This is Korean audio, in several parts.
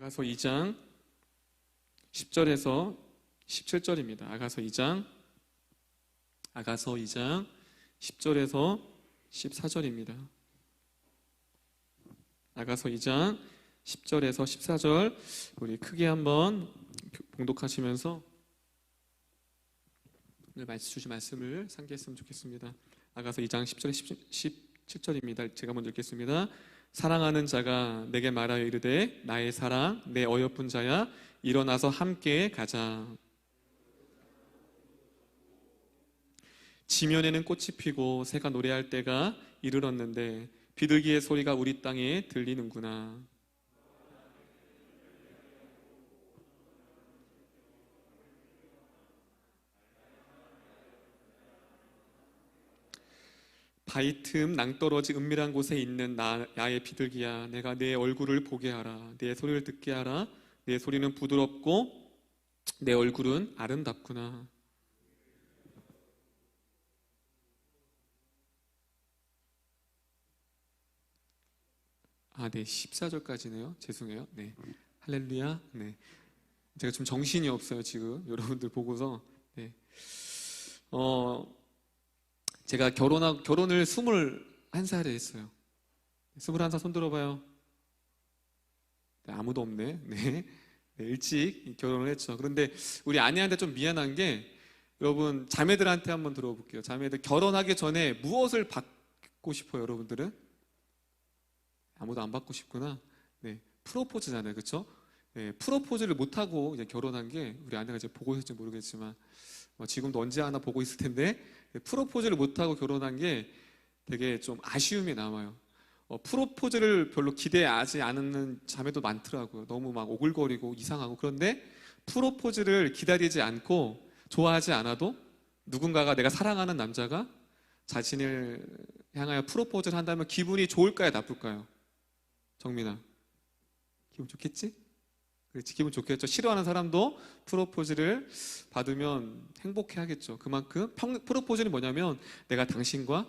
아가서 2장 10절에서 17절입니다. 아가서 2장 10절에서 14절입니다. 아가서 2장 10절에서 14절 우리 크게 한번 봉독하시면서 오늘 주신 말씀을 상기했으면 좋겠습니다. 아가서 2장 10절에 17절입니다. 제가 먼저 읽겠습니다. 사랑하는 자가 내게 말하여 이르되 나의 사랑 내 어여쁜 자야 일어나서 함께 가자. 지면에는 꽃이 피고 새가 노래할 때가 이르렀는데 비둘기의 소리가 우리 땅에 들리는구나. 바위 틈 낭떠러지 은밀한 곳에 있는 나의 비둘기야, 내가 내 얼굴을 보게 하라. 내 소리를 듣게 하라. 내 소리는 부드럽고 내 얼굴은 아름답구나. 네, 14절까지네요. 죄송해요. 네, 할렐루야. 네, 제가 좀 정신이 없어요 지금 여러분들 보고서. 네, 제가 결혼을 21살에 했어요. 21살 손 들어봐요. 네, 아무도 없네. 네, 일찍 결혼을 했죠. 그런데 우리 아내한테 좀 미안한 게, 여러분 자매들한테 한번 들어볼게요. 자매들 결혼하기 전에 무엇을 받고 싶어요? 여러분들은? 아무도 안 받고 싶구나. 네, 프로포즈잖아요, 그렇죠? 네, 프로포즈를 못하고 이제 결혼한 게 우리 아내가 이제 보고 있을지 모르겠지만 지금도 언제 하나 보고 있을 텐데, 프로포즈를 못하고 결혼한 게 되게 좀 아쉬움이 남아요. 프로포즈를 별로 기대하지 않는 자매도 많더라고요. 너무 막 오글거리고 이상하고. 그런데 프로포즈를 기다리지 않고 좋아하지 않아도 누군가가, 내가 사랑하는 남자가 자신을 향하여 프로포즈를 한다면 기분이 좋을까요, 나쁠까요? 정민아, 기분 좋겠지? 그렇지, 기분 좋겠죠. 싫어하는 사람도 프로포즈를 받으면 행복해 하겠죠. 그만큼 프로포즈는 뭐냐면 내가 당신과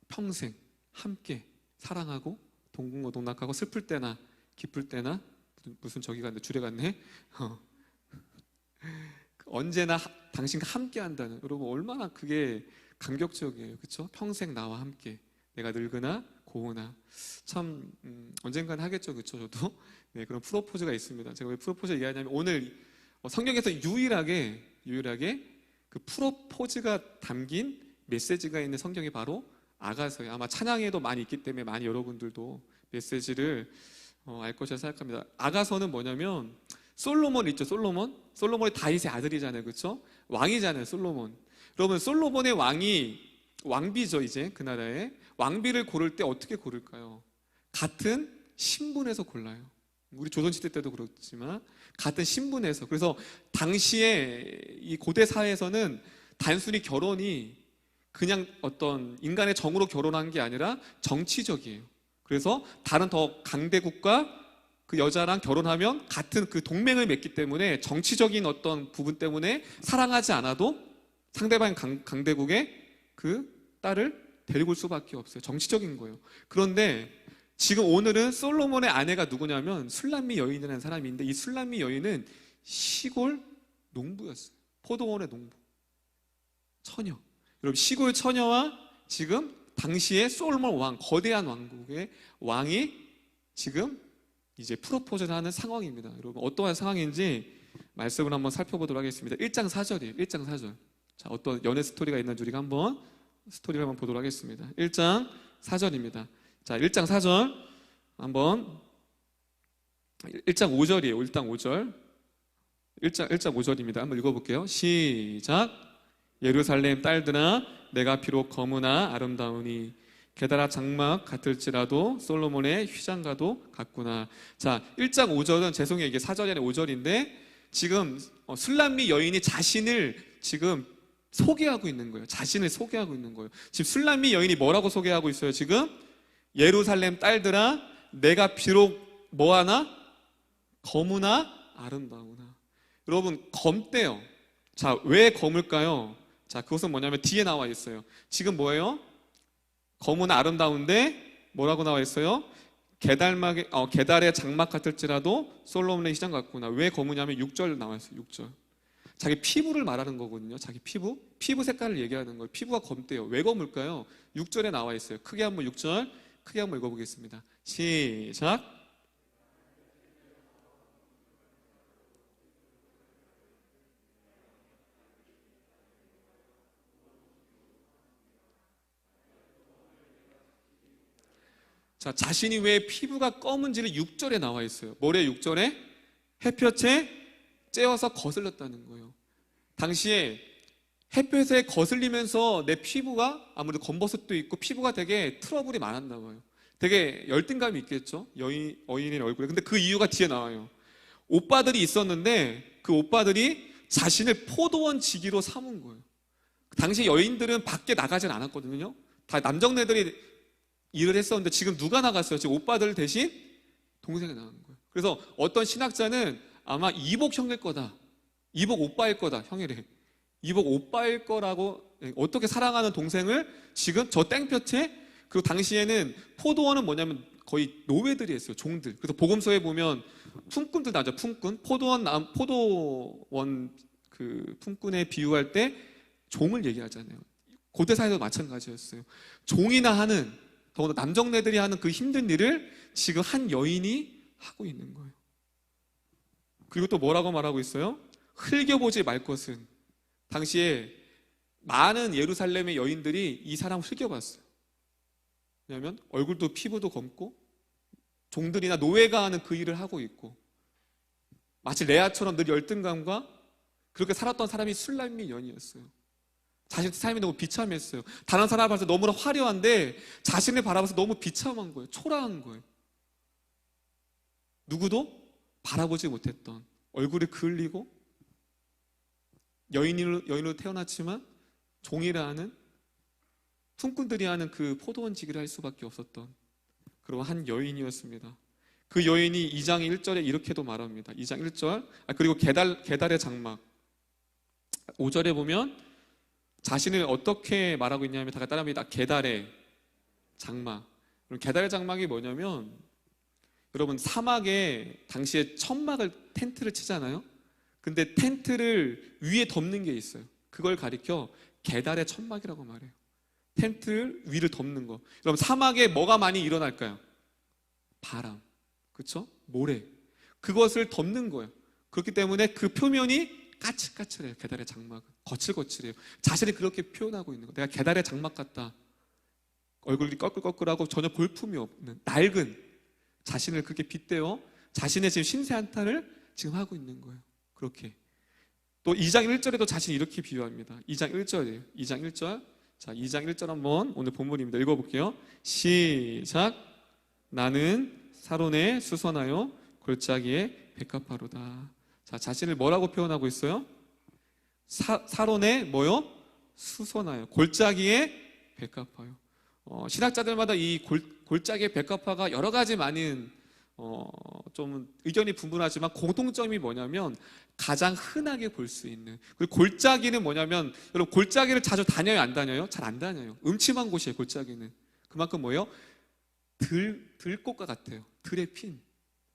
평생 함께 사랑하고 동공동락하고 슬플 때나 기쁠 때나, 무슨 저기 갔네, 주례 갔네. 언제나 당신과 함께 한다는, 여러분 얼마나 그게 감격적이에요, 그렇죠? 평생 나와 함께, 내가 늙으나 고우나. 참 언젠가는 하겠죠, 그렇죠? 저도 네, 그런 프로포즈가 있습니다. 제가 왜 프로포즈 얘기하냐면, 오늘 성경에서 유일하게 그 프로포즈가 담긴 메시지가 있는 성경이 바로 아가서예요. 아마 찬양에도 많이 있기 때문에 많이 여러분들도 메시지를 알 것이라 생각합니다. 아가서는 뭐냐면, 솔로몬 있죠, 솔로몬이 다윗의 아들이잖아요, 그렇죠? 왕이잖아요, 솔로몬. 여러분, 솔로몬의 왕비죠. 이제 그 나라에 왕비를 고를 때 어떻게 고를까요? 같은 신분에서 골라요. 우리 조선시대 때도 그렇지만 같은 신분에서. 그래서 당시에 이 고대 사회에서는 단순히 결혼이 그냥 어떤 인간의 정으로 결혼한 게 아니라 정치적이에요. 그래서 다른 더 강대국과 그 여자랑 결혼하면 같은 그 동맹을 맺기 때문에 정치적인 어떤 부분 때문에 사랑하지 않아도 상대방 강대국의 그 딸을 데리고 올 수밖에 없어요. 정치적인 거예요. 그런데 지금 오늘은 솔로몬의 아내가 누구냐면 술람미 여인이라는 사람이 있는데, 이 술람미 여인은 시골 농부였어요. 포도원의 농부, 처녀. 여러분, 시골 처녀와 지금 당시의 솔로몬 왕, 거대한 왕국의 왕이 지금 이제 프로포즈를 하는 상황입니다. 여러분, 어떠한 상황인지 말씀을 한번 살펴보도록 하겠습니다. 1장 4절이에요 1장 4절. 자, 어떤 연애 스토리가 있는지 우리가 한번 스토리를 한번 보도록 하겠습니다. 1장 4절입니다. 자, 1장 4절 한번, 1장 5절이에요. 1장 5절. 1장 5절입니다. 한번 읽어볼게요. 시작. 예루살렘 딸들아, 내가 비록 검으나 아름다우니 게다라 장막 같을지라도 솔로몬의 휘장과도 같구나. 자, 1장 5절은, 죄송해요, 이게 4절이 아니라 5절인데 지금 술람미 여인이 자신을 지금 소개하고 있는 거예요. 자신을 소개하고 있는 거예요. 지금 술람미 여인이 뭐라고 소개하고 있어요? 지금 예루살렘 딸들아, 내가 비록 뭐하나? 검으나 아름다우나. 여러분, 검대요. 자, 왜 검을까요? 자, 그것은 뭐냐면 뒤에 나와 있어요. 지금 뭐예요? 검으나 아름다운데 뭐라고 나와 있어요? 계달의 장막 같을지라도 솔로몬의 시장 같구나. 왜 검으냐면 6절 나와있어요. 6절. 자기 피부를 말하는 거거든요. 자기 피부 색깔을 얘기하는 거예요. 피부가 검대요. 왜 검을까요? 6절에 나와 있어요. 크게 한번 6절 크게 한번 읽어보겠습니다. 시작. 자, 자신이 왜 피부가 검은지를 6절에 나와 있어요. 뭐래 6절에? 햇볕에 쬐어서 거슬렸다는 거예요. 당시에 햇볕에 거슬리면서 내 피부가 아무래도 검버섯도 있고 피부가 되게 트러블이 많았나 봐요. 되게 열등감이 있겠죠. 여인의 얼굴에. 근데 그 이유가 뒤에 나와요. 오빠들이 있었는데 그 오빠들이 자신을 포도원 지기로 삼은 거예요. 당시 여인들은 밖에 나가진 않았거든요. 다 남정네들이 일을 했었는데 지금 누가 나갔어요? 지금 오빠들 대신 동생이 나간 거예요. 그래서 어떤 신학자는 아마 이복 형일 거다. 이복 오빠일 거다. 형이래. 이복 오빠일 거라고. 어떻게 사랑하는 동생을 지금 저 땡볕에. 그리고 당시에는 포도원은 뭐냐면 거의 노예들이 했어요. 종들. 그래서 복음서에 보면 품꾼들 나죠. 품꾼. 포도원 그 품꾼에 비유할 때 종을 얘기하잖아요. 고대 사회도 마찬가지였어요. 종이나 하는, 더구나 남정네들이 하는 그 힘든 일을 지금 한 여인이 하고 있는 거예요. 그리고 또 뭐라고 말하고 있어요? 흘겨보지 말 것은. 당시에 많은 예루살렘의 여인들이 이 사람을 흘겨봤어요. 왜냐하면 얼굴도 피부도 검고 종들이나 노예가 하는 그 일을 하고 있고 마치 레아처럼 늘 열등감과 그렇게 살았던 사람이 술람미 연이었어요. 자신의 삶이 너무 비참했어요. 다른 사람을 봐서 너무나 화려한데 자신을 바라봐서 너무 비참한 거예요. 초라한 거예요. 누구도 바라보지 못했던, 얼굴이 그을리고 여인으로 태어났지만 종이라 하는, 품꾼들이 하는 그 포도원 지기를 할 수밖에 없었던 그런 한 여인이었습니다. 그 여인이 2장 1절에 이렇게도 말합니다. 2장 1절. 그리고 계달의 장막 5절에 보면 자신을 어떻게 말하고 있냐면 다 따라합니다. 계달의 장막. 계달의 장막이 뭐냐면 여러분 사막에 당시에 천막을 텐트를 치잖아요. 근데 텐트를 위에 덮는 게 있어요. 그걸 가리켜 계달의 천막이라고 말해요. 텐트를 위를 덮는 거. 그럼 사막에 뭐가 많이 일어날까요? 바람, 그렇죠? 모래. 그것을 덮는 거예요. 그렇기 때문에 그 표면이 까칠까칠해요. 계달의 장막은 거칠거칠해요. 자신이 그렇게 표현하고 있는 거. 내가 계달의 장막 같다. 얼굴이 꺼끌꺼끌하고 전혀 볼품이 없는 낡은 자신을 그렇게 빗대어 자신의 지금 신세 한탄을 지금 하고 있는 거예요. 그렇게. 또 2장 1절에도 자신이 이렇게 비유합니다. 2장 1절이에요. 2장 1절. 자, 2장 1절 한번 오늘 본문입니다. 읽어볼게요. 시작. 나는 사론에 수선하여 골짜기에 백합화로다. 자, 자신을 뭐라고 표현하고 있어요? 사론에 뭐요? 수선하여 골짜기에 백합화요. 신학자들마다 이 골짜기의 백합화가 여러 가지 많은 좀 의견이 분분하지만 공통점이 뭐냐면 가장 흔하게 볼 수 있는. 그리고 골짜기는 뭐냐면 여러분 골짜기를 자주 다녀요, 안 다녀요? 잘 안 다녀요. 음침한 곳이에요. 골짜기는. 그만큼 뭐예요? 들꽃과 같아요. 들에 핀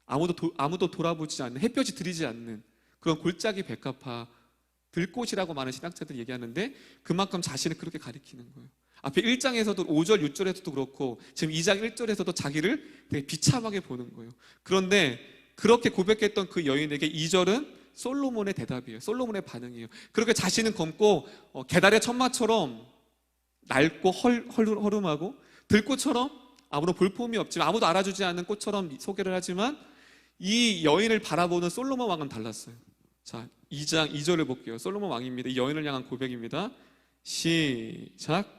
아무도 돌아보지 않는, 햇볕이 들이지 않는 그런 골짜기 백합화, 들꽃이라고 많은 신학자들이 얘기하는데 그만큼 자신을 그렇게 가리키는 거예요. 앞에 1장에서도 5절, 6절에서도 그렇고 지금 2장 1절에서도 자기를 되게 비참하게 보는 거예요. 그런데 그렇게 고백했던 그 여인에게 2절은 솔로몬의 대답이에요. 솔로몬의 반응이에요. 그렇게 자신은 검고 계달의 천막처럼 낡고 허름하고 들꽃처럼 아무런 볼품이 없지만 아무도 알아주지 않는 꽃처럼 소개를 하지만 이 여인을 바라보는 솔로몬 왕은 달랐어요. 자, 2장 2절을 볼게요. 솔로몬 왕입니다. 이 여인을 향한 고백입니다. 시작.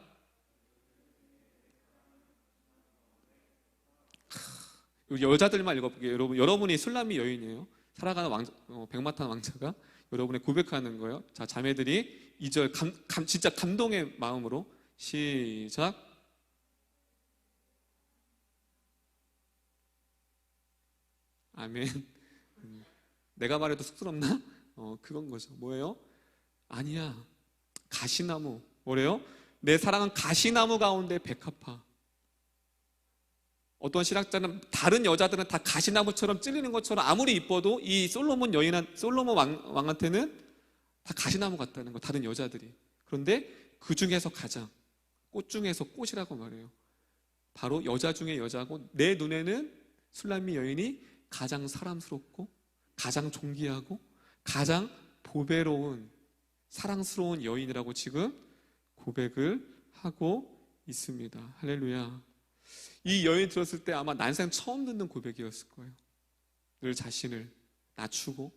여자들만 읽어볼게요. 여러분이 술람미 여인이에요. 살아가는 백마탄 왕자가 여러분의 고백하는 거예요. 자, 자매들이 2절 진짜 감동의 마음으로 시작. 아멘. 내가 말해도 쑥스럽나? 그건 거죠. 뭐예요? 아니야. 가시나무. 뭐래요? 내 사랑은 가시나무 가운데 백합화. 어떤 신학자는 다른 여자들은 다 가시나무처럼 찔리는 것처럼 아무리 이뻐도 이 솔로몬 왕한테는 다 가시나무 같다는 거, 다른 여자들이. 그런데 그 중에서 가장, 꽃 중에서 꽃이라고 말해요. 바로 여자 중에 여자고, 내 눈에는 술람미 여인이 가장 사랑스럽고 가장 존귀하고 가장 보배로운 사랑스러운 여인이라고 지금 고백을 하고 있습니다. 할렐루야. 이 여인 들었을 때 아마 난생 처음 듣는 고백이었을 거예요. 늘 자신을 낮추고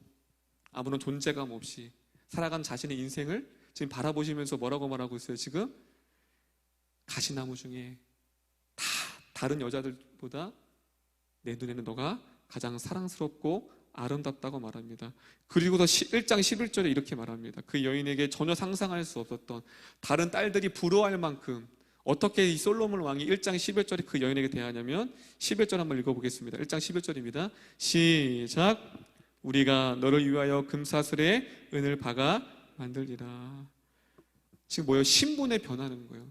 아무런 존재감 없이 살아간 자신의 인생을 지금 바라보시면서 뭐라고 말하고 있어요? 지금 가시나무 중에 다 다른 여자들보다 내 눈에는 너가 가장 사랑스럽고 아름답다고 말합니다. 그리고서 1장 11절에 이렇게 말합니다. 그 여인에게 전혀 상상할 수 없었던, 다른 딸들이 부러워할 만큼 어떻게 이 솔로몬 왕이 1장 11절에 그 여인에게 대하냐면, 11절 한번 읽어보겠습니다. 1장 11절입니다. 시작. 우리가 너를 위하여 금사슬에 은을 박아 만들리라. 지금 뭐예요? 신분에 변하는 거예요.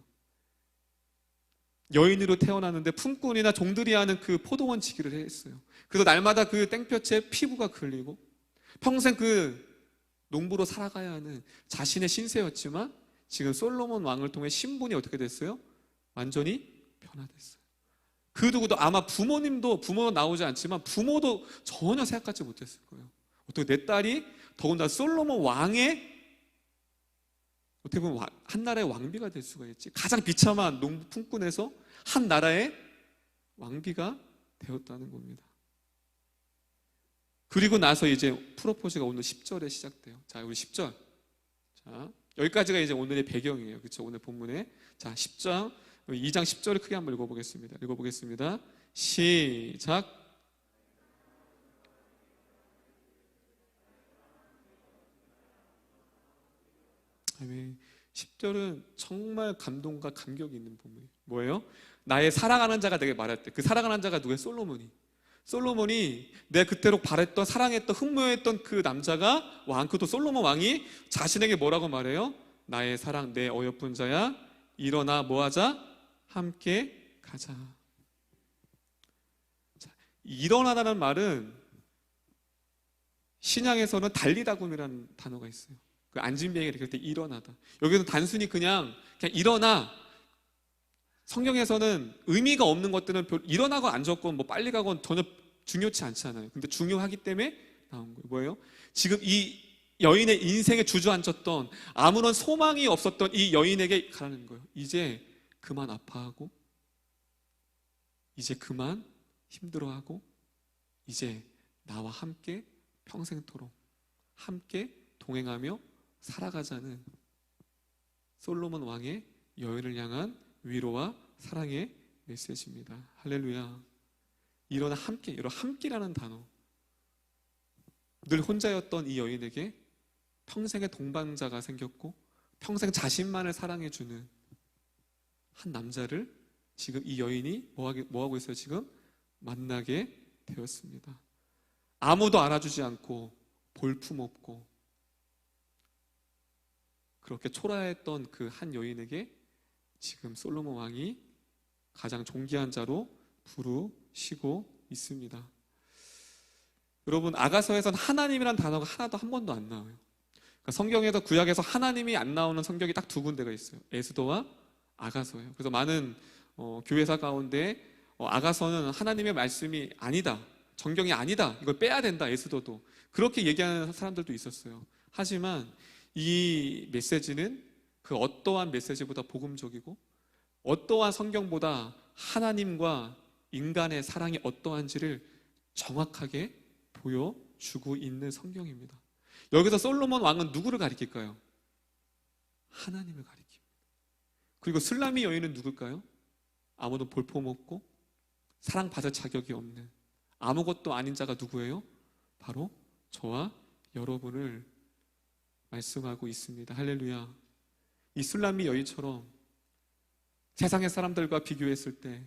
여인으로 태어났는데 품꾼이나 종들이 하는 그 포도원 지기를 했어요. 그래서 날마다 그 땡볕에 피부가 걸리고 평생 그 농부로 살아가야 하는 자신의 신세였지만, 지금 솔로몬 왕을 통해 신분이 어떻게 됐어요? 완전히 변화됐어요. 그 누구도, 아마 부모님도, 부모는 나오지 않지만 부모도 전혀 생각하지 못했을 거예요. 어떻게 내 딸이 더군다나 솔로몬 왕의, 어떻게 보면 한 나라의 왕비가 될 수가 있지. 가장 비참한 농부 품꾼에서 한 나라의 왕비가 되었다는 겁니다. 그리고 나서 이제 프로포즈가 오늘 10절에 시작돼요. 자, 우리 10절. 자, 여기까지가 이제 오늘의 배경이에요. 그렇죠? 오늘 본문에. 자, 10장, 2장 10절을 크게 한번 읽어보겠습니다. 읽어보겠습니다. 시작. 아멘. 10절은 정말 감동과 감격이 있는 본문이에요. 뭐예요? 나의 사랑하는 자가 내게 말할 때, 그 사랑하는 자가 누구예요? 솔로몬이 내 그때록 바랬던, 사랑했던, 흠모했던 그 남자가 왕, 그도 솔로몬 왕이 자신에게 뭐라고 말해요? 나의 사랑, 내 어여쁜 자야, 일어나 뭐하자? 함께 가자. 자, 일어나라는 말은 신약에서는 달리다굼이라는 단어가 있어요. 그 안진뱅이를 읽을 때 일어나다. 여기는 단순히 그냥 일어나. 성경에서는 의미가 없는 것들은 일어나건 앉았건 뭐 빨리 가건 전혀 중요치 않잖아요. 근데 중요하기 때문에 나온 거예요. 뭐예요? 지금 이 여인의 인생에 주저앉았던, 아무런 소망이 없었던 이 여인에게 가라는 거예요. 이제 그만 아파하고, 이제 그만 힘들어하고, 이제 나와 함께 평생토록 함께 동행하며 살아가자는 솔로몬 왕의 여인을 향한 위로와 사랑의 메시지입니다. 할렐루야. 일어나 함께, 여러분, 함께라는 단어. 늘 혼자였던 이 여인에게 평생의 동반자가 생겼고 평생 자신만을 사랑해주는 한 남자를 지금 이 여인이 뭐하고 있어요? 지금 만나게 되었습니다. 아무도 알아주지 않고 볼품없고 그렇게 초라했던 그 한 여인에게 지금 솔로몬 왕이 가장 존귀한 자로 부르시고 있습니다. 여러분, 아가서에선 하나님이란 단어가 하나도 한 번도 안 나와요. 그러니까 성경에서, 구약에서 하나님이 안 나오는 성경이 딱 두 군데가 있어요. 에스더와 아가서예요. 그래서 많은 교회사 가운데 아가서는 하나님의 말씀이 아니다, 정경이 아니다, 이걸 빼야 된다, 에스더도 그렇게 얘기하는 사람들도 있었어요. 하지만 이 메시지는 그 어떠한 메시지보다 복음적이고, 어떠한 성경보다 하나님과 인간의 사랑이 어떠한지를 정확하게 보여주고 있는 성경입니다. 여기서 솔로몬 왕은 누구를 가리킬까요? 하나님을 가리킵니다. 그리고 술람미 여인은 누굴까요? 아무도 볼품없고 사랑받을 자격이 없는 아무것도 아닌 자가 누구예요? 바로 저와 여러분을 말씀하고 있습니다. 할렐루야. 이 술람미 여인처럼 세상의 사람들과 비교했을 때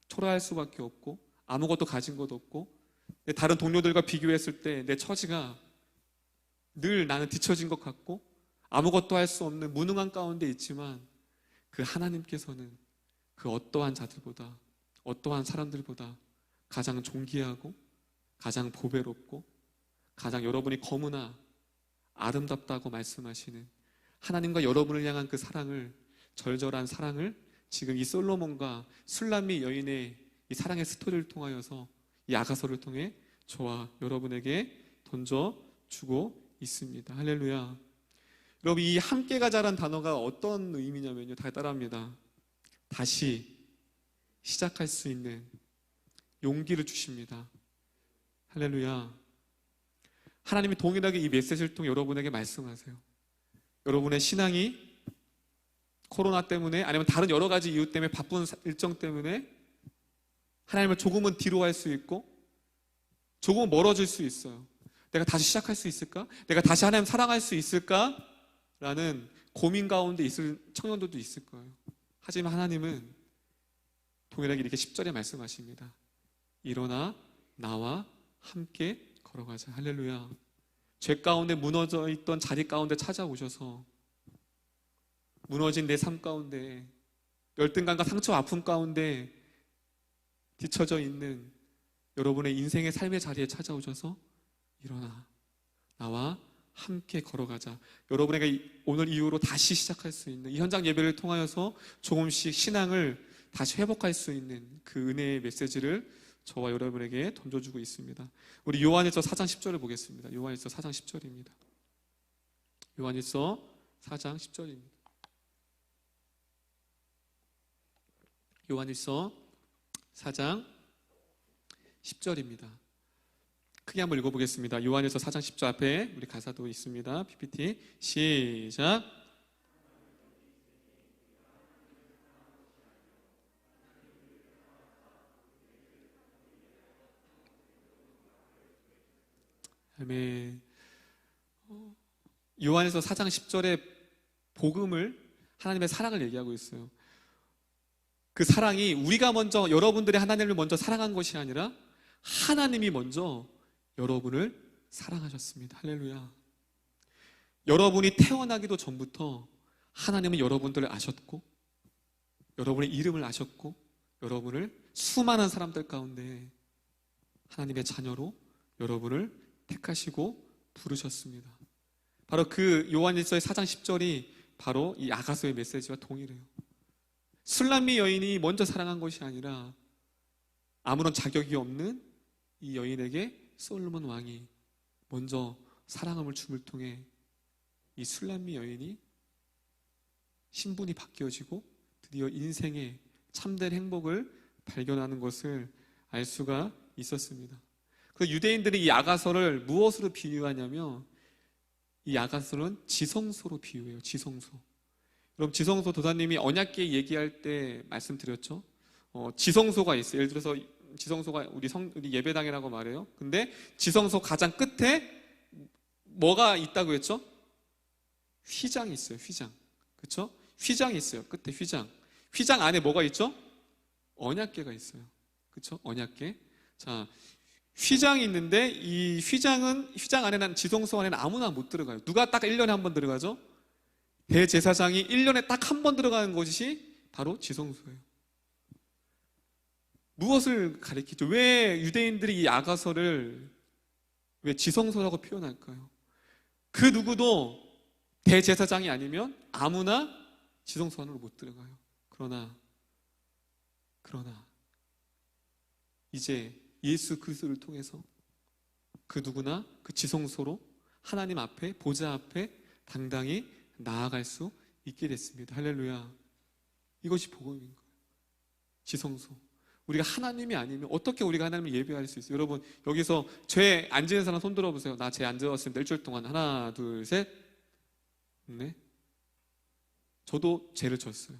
초라할 수밖에 없고 아무것도 가진 것도 없고, 다른 동료들과 비교했을 때 내 처지가 늘 나는 뒤처진 것 같고 아무것도 할 수 없는 무능한 가운데 있지만, 그 하나님께서는 그 어떠한 자들보다 어떠한 사람들보다 가장 존귀하고 가장 보배롭고 가장 여러분이 거무나 아름답다고 말씀하시는 하나님과 여러분을 향한 그 사랑을, 절절한 사랑을 지금 이 솔로몬과 술람미 여인의 이 사랑의 스토리를 통하여서 이 아가서를 통해 저와 여러분에게 던져주고 있습니다. 할렐루야. 여러분, 이 함께 가자란 단어가 어떤 의미냐면요, 다 따라합니다. 다시 시작할 수 있는 용기를 주십니다. 할렐루야. 하나님이 동일하게 이 메시지를 통해 여러분에게 말씀하세요. 여러분의 신앙이 코로나 때문에 아니면 다른 여러 가지 이유 때문에 바쁜 일정 때문에 하나님을 조금은 뒤로 할 수 있고 조금은 멀어질 수 있어요. 내가 다시 시작할 수 있을까? 내가 다시 하나님 사랑할 수 있을까? 라는 고민 가운데 있을 청년들도 있을 거예요. 하지만 하나님은 동일하게 이렇게 10절에 말씀하십니다. 일어나 나와 함께 걸어가자. 할렐루야. 죄 가운데 무너져 있던 자리 가운데 찾아오셔서 무너진 내 삶 가운데 열등감과 상처와 아픔 가운데 뒤처져 있는 여러분의 인생의 삶의 자리에 찾아오셔서 일어나 나와 함께 걸어가자. 여러분에게 오늘 이후로 다시 시작할 수 있는 이 현장 예배를 통하여서 조금씩 신앙을 다시 회복할 수 있는 그 은혜의 메시지를 저와 여러분에게 던져주고 있습니다. 우리 요한일서 4장 10절을 보겠습니다. 요한일서 4장 10절입니다. 요한일서 4장 10절입니다. 요한일서 4장 10절입니다. 크게 한번 읽어보겠습니다. 요한일서 4장 10절 앞에 우리 가사도 있습니다. PPT 시작. 아멘. 요한일서 4장 10절에 복음을, 하나님의 사랑을 얘기하고 있어요. 그 사랑이 우리가 먼저, 여러분들이 하나님을 먼저 사랑한 것이 아니라 하나님이 먼저 여러분을 사랑하셨습니다. 할렐루야. 여러분이 태어나기도 전부터 하나님은 여러분들을 아셨고 여러분의 이름을 아셨고 여러분을 수많은 사람들 가운데 하나님의 자녀로 여러분을 택하시고 부르셨습니다. 바로 그 요한일서의 4장 10절이 바로 이 아가서의 메시지와 동일해요. 술람미 여인이 먼저 사랑한 것이 아니라 아무런 자격이 없는 이 여인에게 솔로몬 왕이 먼저 사랑함을 줌을 통해 이 술람미 여인이 신분이 바뀌어지고 드디어 인생의 참된 행복을 발견하는 것을 알 수가 있었습니다. 그 유대인들이 이 아가서를 무엇으로 비유하냐면 이 아가서는 지성소로 비유해요. 지성소. 여러분, 지성소 도사님이 언약궤 얘기할 때 말씀드렸죠. 지성소가 있어요. 예를 들어서 지성소가 우리 예배당이라고 말해요. 근데 지성소 가장 끝에 뭐가 있다고 했죠? 휘장이 있어요. 휘장. 그렇죠? 휘장이 있어요. 끝에 휘장. 휘장 안에 뭐가 있죠? 언약궤가 있어요. 그렇죠? 언약궤. 자, 휘장이 있는데 이 휘장 안에는, 지성소 안에는 아무나 못 들어가요. 누가 딱 1년에 한 번 들어가죠? 대제사장이 1년에 딱 한 번 들어가는 것이 바로 지성소예요. 무엇을 가리키죠? 왜 유대인들이 이 아가서를 왜 지성소라고 표현할까요? 그 누구도 대제사장이 아니면 아무나 지성소 안으로 못 들어가요. 그러나 이제 예수 그리스도를 통해서 그 누구나 그 지성소로 하나님 앞에, 보좌 앞에 당당히 나아갈 수 있게 됐습니다. 할렐루야. 이것이 복음인 거예요. 지성소. 우리가 하나님이 아니면 어떻게 우리가 하나님을 예배할 수 있어요? 여러분, 여기서 죄 안 지은 사람 손 들어보세요. 나 죄 안 지었습니다. 일주일 동안. 하나, 둘, 셋. 네. 저도 죄를 졌어요.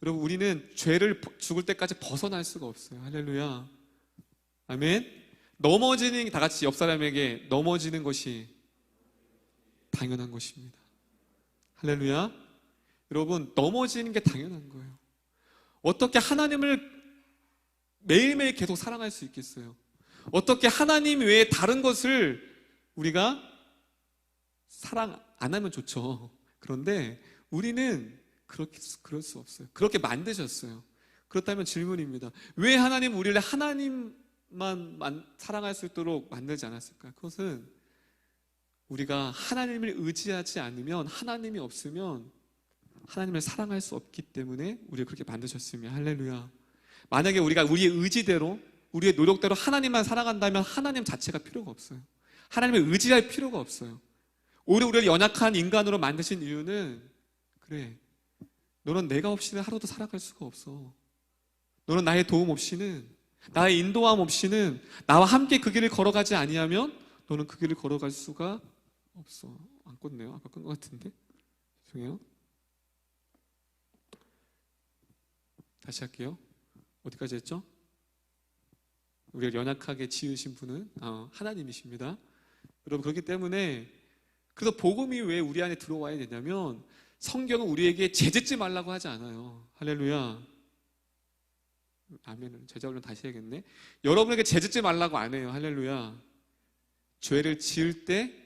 여러분, 우리는 죄를 죽을 때까지 벗어날 수가 없어요. 할렐루야. 아멘. 넘어지는, 다 같이 옆 사람에게 넘어지는 것이 당연한 것입니다. 할렐루야. 여러분, 넘어지는 게 당연한 거예요. 어떻게 하나님을 매일매일 계속 사랑할 수 있겠어요? 어떻게 하나님 외에 다른 것을 우리가 사랑 안 하면 좋죠. 그런데 우리는 그럴 수 없어요. 그렇게 만드셨어요. 그렇다면 질문입니다. 왜 하나님 우리를 하나님만 사랑할 수 있도록 만들지 않았을까? 그것은 우리가 하나님을 의지하지 않으면, 하나님이 없으면 하나님을 사랑할 수 없기 때문에 우리를 그렇게 만드셨으며, 할렐루야. 만약에 우리가 우리의 의지대로, 우리의 노력대로 하나님만 사랑한다면 하나님 자체가 필요가 없어요. 하나님을 의지할 필요가 없어요. 오히려 우리를 연약한 인간으로 만드신 이유는, 그래, 너는 내가 없이는 하루도 살아갈 수가 없어. 너는 나의 도움 없이는, 나의 인도함 없이는, 나와 함께 그 길을 걸어가지 아니하면 너는 그 길을 걸어갈 수가 없어. 안 껐네요. 아까 끈 것 같은데. 죄송해요. 다시 할게요. 어디까지 했죠? 우리를 연약하게 지으신 분은 하나님이십니다. 여러분, 그렇기 때문에, 그래서 복음이 왜 우리 안에 들어와야 되냐면, 성경은 우리에게 죄짓지 말라고 하지 않아요. 할렐루야. 아멘은 제자훈련 다시 해야겠네. 여러분에게 죄짓지 말라고 안 해요. 할렐루야. 죄를 지을 때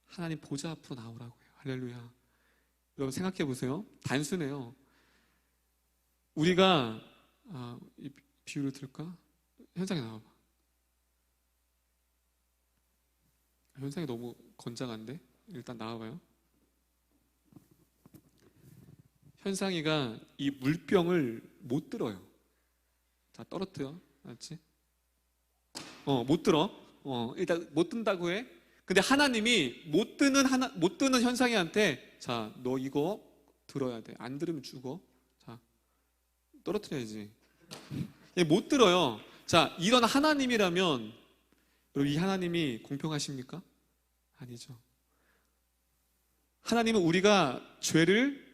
하나님 보좌 앞으로 나오라고 해요. 할렐루야. 여러분 생각해 보세요. 단순해요. 우리가 이 비유를 들을까? 현상에 나와봐. 현상이 너무 건장한데? 일단 나와봐요. 현상이가 이 물병을 못 들어요. 자, 떨어뜨려. 알았지? 못 들어. 일단 못 든다고 해. 근데 하나님이 못 드는 현상이한테, 자, 너 이거 들어야 돼. 안 들으면 죽어. 자, 떨어뜨려야지. 못 들어요. 자, 이런 하나님이라면, 여러분, 이 하나님이 공평하십니까? 아니죠. 하나님은 우리가 죄를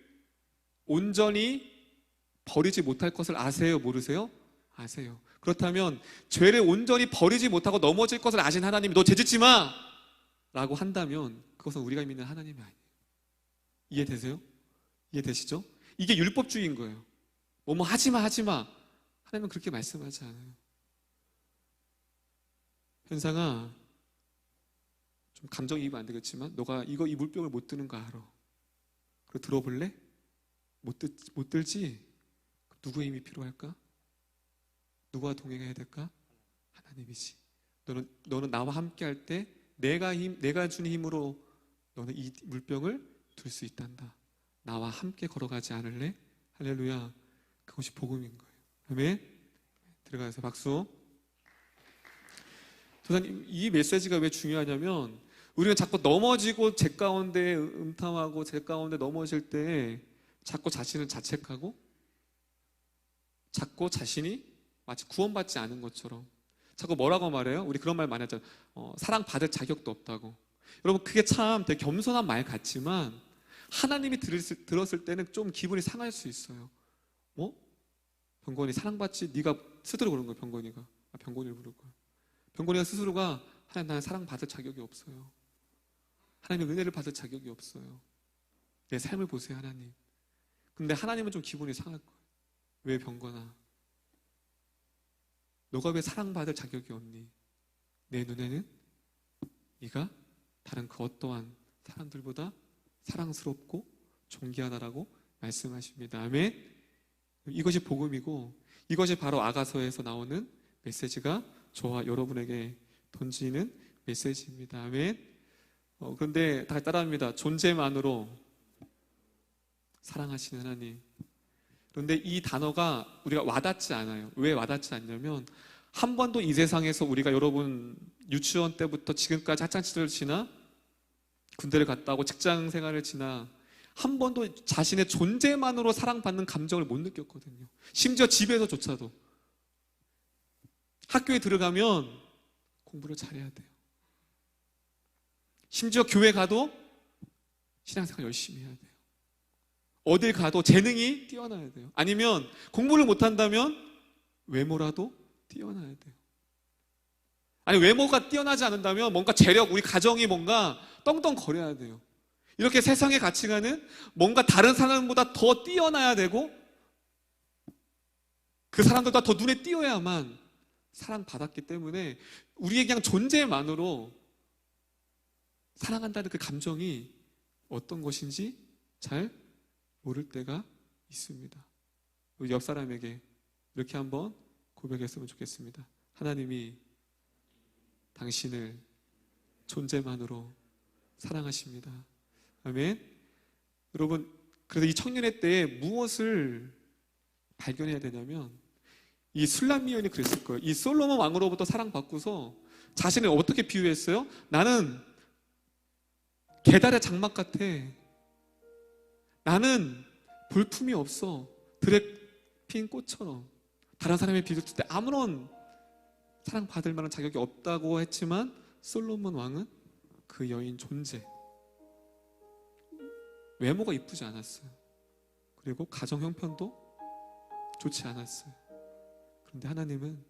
온전히 버리지 못할 것을 아세요? 모르세요? 아세요. 그렇다면 죄를 온전히 버리지 못하고 넘어질 것을 아신 하나님이 너 죄짓지 마! 라고 한다면 그것은 우리가 믿는 하나님이 아니에요. 이해되세요? 이해되시죠? 이게 율법주의인 거예요. 뭐뭐 하지마 하지마. 하나님은 그렇게 말씀하지 않아요. 현상아, 좀 감정이입은 안 되겠지만 너가 이 물병을 못 드는 거 알아. 그거 들어볼래? 못 들지? 누구의 힘이 필요할까? 누가 동행해야 될까? 하나님이지. 너는 나와 함께 할 때 내가 주는 힘으로 너는 이 물병을 들 수 있단다. 나와 함께 걸어가지 않을래? 할렐루야. 그것이 복음인 거예요. 아멘. 들어가서 박수. 도사님, 이 메시지가 왜 중요하냐면, 우리는 자꾸 넘어지고 제 가운데 음탕하고 제 가운데 넘어질 때 자꾸 자신을 자책하고, 자꾸 자신이 마치 구원받지 않은 것처럼 자꾸 뭐라고 말해요? 우리 그런 말 많이 하잖아요. 사랑받을 자격도 없다고. 여러분, 그게 참 되게 겸손한 말 같지만 하나님이 들었을 때는 좀 기분이 상할 수 있어요. 병건이 사랑받지? 네가 스스로 그런 거야. 병건이가. 병건이를 부를 거야. 병건이가 스스로가, 하나님, 나는 사랑받을 자격이 없어요. 하나님의 은혜를 받을 자격이 없어요. 내 삶을 보세요, 하나님. 근데 하나님은 좀 기분이 상할 거예요. 왜 병건아? 너가 왜 사랑받을 자격이 없니? 내 눈에는 네가 다른 그 어떠한 사람들보다 사랑스럽고 존귀하다라고 말씀하십니다. 아멘. 이것이 복음이고, 이것이 바로 아가서에서 나오는 메시지가 저와 여러분에게 던지는 메시지입니다. 아멘. 그런데 다 따라합니다. 존재만으로 사랑하시는 하나님. 그런데 이 단어가 우리가 와닿지 않아요. 왜 와닿지 않냐면, 한 번도 이 세상에서 우리가, 여러분 유치원 때부터 지금까지 학창시절을 지나 군대를 갔다 오고 직장 생활을 지나 한 번도 자신의 존재만으로 사랑받는 감정을 못 느꼈거든요. 심지어 집에서조차도. 학교에 들어가면 공부를 잘해야 돼요. 심지어 교회 가도 신앙생활 열심히 해야 돼요. 어딜 가도 재능이 뛰어나야 돼요. 아니면 공부를 못한다면 외모라도 뛰어나야 돼요. 아니, 외모가 뛰어나지 않는다면 뭔가 재력, 우리 가정이 뭔가 떵떵거려야 돼요. 이렇게 세상의 가치관은 뭔가 다른 사람보다 더 뛰어나야 되고, 그 사람들보다 더 눈에 띄어야만 사랑받았기 때문에 우리의 그냥 존재만으로 사랑한다는 그 감정이 어떤 것인지 잘 모를 때가 있습니다. 우리 옆 사람에게 이렇게 한번 고백했으면 좋겠습니다. 하나님이 당신을 존재만으로 사랑하십니다. 아멘. 여러분, 그래서 이 청년의 때에 무엇을 발견해야 되냐면, 이 술람미 여인이 그랬을 거예요. 이 솔로몬 왕으로부터 사랑받고서 자신을 어떻게 비유했어요? 나는 계달의 장막 같아. 나는 볼품이 없어. 들에 핀 꽃처럼. 다른 사람이 비웃을 때 아무런 사랑받을 만한 자격이 없다고 했지만, 솔로몬 왕은 그 여인 존재, 외모가 이쁘지 않았어요. 그리고 가정 형편도 좋지 않았어요. 그런데 하나님은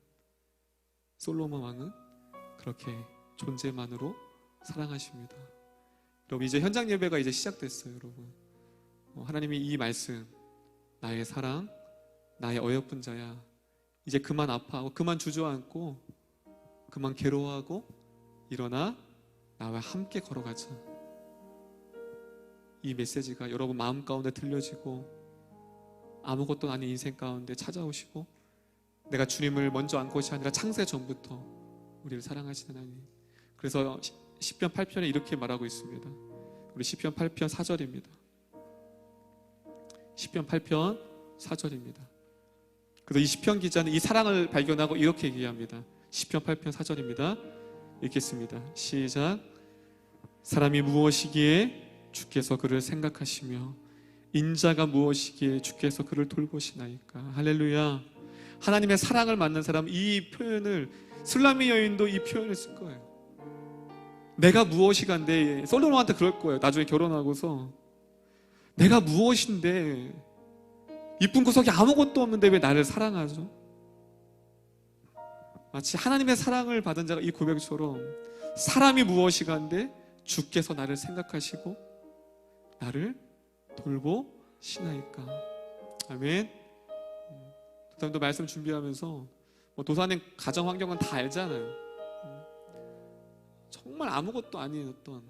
솔로몬 왕은 그렇게 존재만으로 사랑하십니다. 여러분, 이제 현장 예배가 이제 시작됐어요. 여러분, 하나님이 이 말씀, 나의 사랑, 나의 어여쁜 자야, 이제 그만 아파하고 그만 주저앉고 그만 괴로워하고 일어나 나와 함께 걸어가자. 이 메시지가 여러분 마음 가운데 들려지고 아무것도 아닌 인생 가운데 찾아오시고, 내가 주님을 먼저 안 것이 아니라 창세 전부터 우리를 사랑하시는 하나님. 그래서 시편 8편에 이렇게 말하고 있습니다. 우리 시편 8편 4절입니다. 시편 8편 4절입니다. 그래서 이 시편 기자는 이 사랑을 발견하고 이렇게 얘기합니다. 시편 8편 4절입니다. 읽겠습니다. 시작. 사람이 무엇이기에 주께서 그를 생각하시며 인자가 무엇이기에 주께서 그를 돌보시나이까. 할렐루야. 하나님의 사랑을 만난 사람, 이 표현을, 술람미 여인도 이 표현을 쓴 거예요. 내가 무엇이간데, 솔로몬한테 그럴 거예요. 나중에 결혼하고서 내가 무엇인데, 이쁜 구석이 아무것도 없는데 왜 나를 사랑하죠? 마치 하나님의 사랑을 받은 자가 이 고백처럼, 사람이 무엇이간데 주께서 나를 생각하시고 나를 돌보시나이까. 아멘. 도사님도 말씀 준비하면서 도사님 가정 환경은 다 알잖아요. 정말 아무것도 아닌 어떤,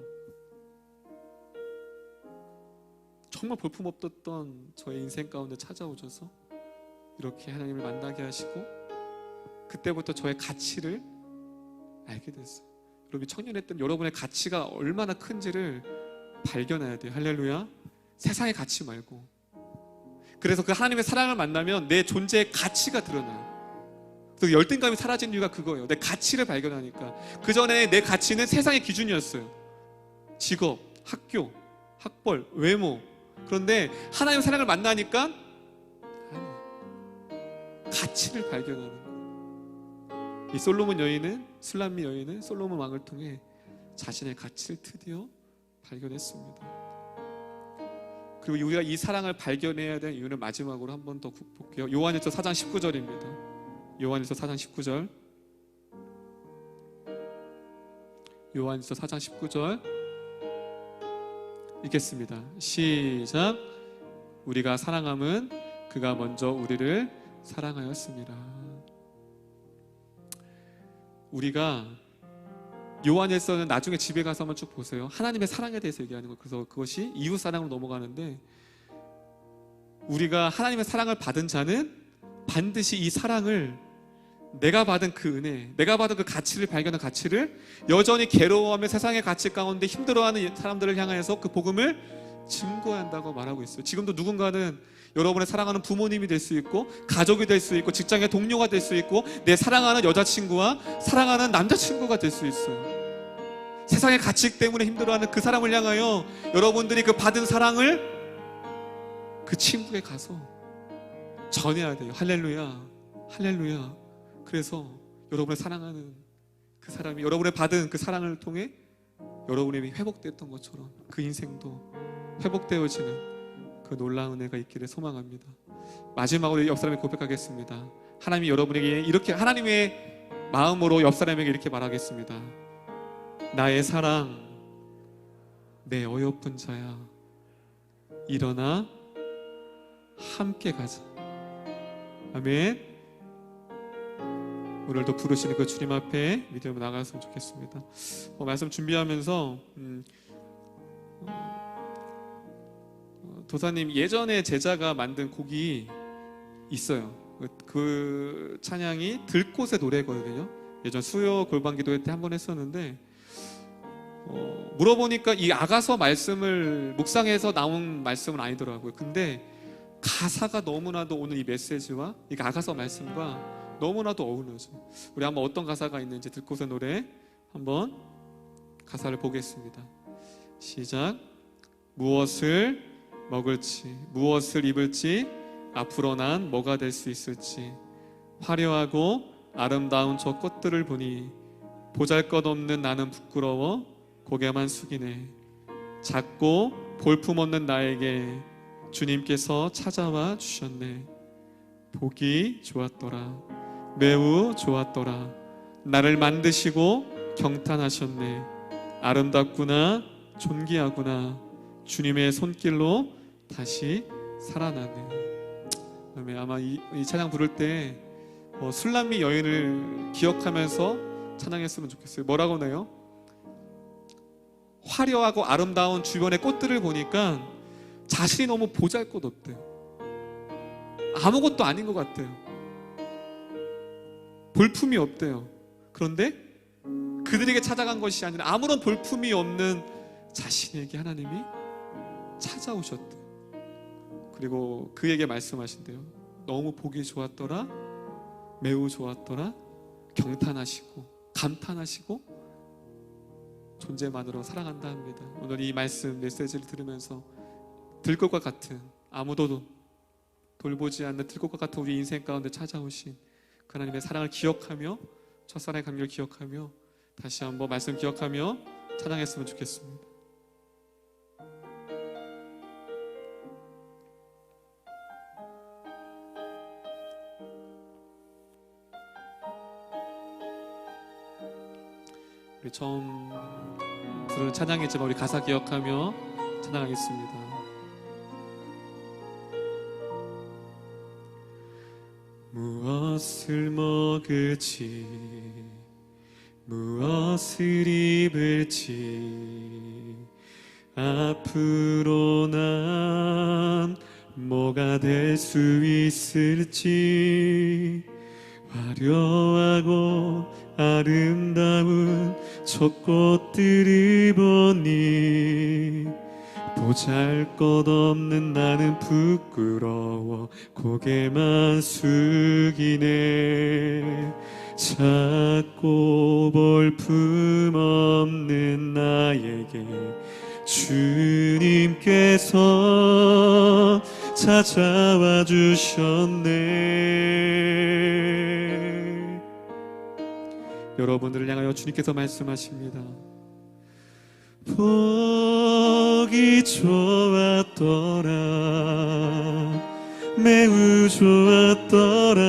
정말 볼품없었던 저의 인생 가운데 찾아오셔서 이렇게 하나님을 만나게 하시고, 그때부터 저의 가치를 알게 됐어요. 여러분, 청년의 때 여러분의 가치가 얼마나 큰지를 발견해야 돼요. 할렐루야. 세상의 가치 말고. 그래서 그 하나님의 사랑을 만나면 내 존재의 가치가 드러나요. 그래서 열등감이 사라진 이유가 그거예요. 내 가치를 발견하니까. 그전에 내 가치는 세상의 기준이었어요. 직업, 학교, 학벌, 외모. 그런데 하나님의 사랑을 만나니까 가치를 발견하는 거예요. 이 솔로몬 여인은, 술람미 여인은 솔로몬 왕을 통해 자신의 가치를 드디어 발견했습니다. 그리고 우리가 이 사랑을 발견해야 되는 이유는 마지막으로 한 번 더 볼게요. 요한일서 4장 19절입니다. 요한일서 4장 19절. 요한일서 4장 19절 읽겠습니다. 시작. 우리가 사랑함은 그가 먼저 우리를 사랑하였습니다. 우리가 요한일서는 나중에 집에 가서 한번 쭉 보세요. 하나님의 사랑에 대해서 얘기하는 거. 그래서 그것이 이웃 사랑으로 넘어가는데, 우리가 하나님의 사랑을 받은 자는 반드시 이 사랑을, 내가 받은 그 은혜, 내가 받은 그 가치를 발견한 가치를 여전히 괴로워하며 세상의 가치 가운데 힘들어하는 사람들을 향해서 그 복음을 증거해야 한다고 말하고 있어요. 지금도 누군가는 여러분의 사랑하는 부모님이 될 수 있고, 가족이 될 수 있고, 직장의 동료가 될 수 있고, 내 사랑하는 여자친구와 사랑하는 남자친구가 될 수 있어요. 세상의 가치 때문에 힘들어하는 그 사람을 향하여 여러분들이 그 받은 사랑을 그 친구에 가서 전해야 돼요. 할렐루야. 할렐루야. 그래서 여러분을 사랑하는 그 사람이 여러분의 받은 그 사랑을 통해 여러분의 회복됐던 것처럼 그 인생도 회복되어지는 그 놀라운 은혜가 있기를 소망합니다. 마지막으로 옆 사람에게 고백하겠습니다. 하나님이 여러분에게 이렇게, 하나님의 마음으로 옆 사람에게 이렇게 말하겠습니다. 나의 사랑, 내 어여쁜 자야, 일어나 함께 가자. 아멘. 오늘도 부르시는 그 주님 앞에 믿음으로 나갔으면 좋겠습니다. 말씀 준비하면서 도사님 예전에 제자가 만든 곡이 있어요. 그 찬양이 들꽃의 노래거든요. 예전 수요 골방 기도회 때 한 번 했었는데 물어보니까 이 아가서 말씀을 묵상해서 나온 말씀은 아니더라고요. 근데 가사가 너무나도 오늘 이 메시지와 이 아가서 말씀과 너무나도 어울려서 우리 한번 어떤 가사가 있는지 들꽃의 노래 한번 가사를 보겠습니다. 시작. 무엇을 먹을지 무엇을 입을지 앞으로 난 뭐가 될 수 있을지 화려하고 아름다운 저 꽃들을 보니 보잘것없는 나는 부끄러워 고개만 숙이네. 작고 볼품없는 나에게 주님께서 찾아와 주셨네. 보기 좋았더라. 매우 좋았더라. 나를 만드시고 경탄하셨네. 아름답구나. 존귀하구나. 주님의 손길로 다시 살아나네. 그다음에 아마 이 찬양 부를 때 술람미 여인을 기억하면서 찬양했으면 좋겠어요. 뭐라고 나요? 화려하고 아름다운 주변의 꽃들을 보니까 자신이 너무 보잘것없대요. 아무것도 아닌 것 같아요. 볼품이 없대요. 그런데 그들에게 찾아간 것이 아니라 아무런 볼품이 없는 자신에게 하나님이 찾아오셨대요. 그리고 그에게 말씀하신대요. 너무 보기 좋았더라. 매우 좋았더라. 경탄하시고 감탄하시고 존재만으로 사랑한다 합니다. 오늘 이 말씀 메시지를 들으면서 들꽃과 같은, 아무도 돌보지 않는 들꽃과 같은 우리 인생 가운데 찾아오신 그 하나님의 사랑을 기억하며 첫사랑의 감격을 기억하며 다시 한번 말씀 기억하며 찬양했으면 좋겠습니다. 우리 처음 부르는 찬양이지만 우리 가사 기억하며 찬양하겠습니다. 무엇을 먹을지 무엇을 입을지 앞으로 난 뭐가 될 수 있을지 화려하고 아름다운 저 꽃들을 보니 보잘것없는 나는 부끄러워 고개만 숙이네. 작고 볼품없는 나에게 주님께서 찾아와 주셨네. 여러분들을 향하여 주님께서 말씀하십니다. 보기 좋았더라. 매우 좋았더라.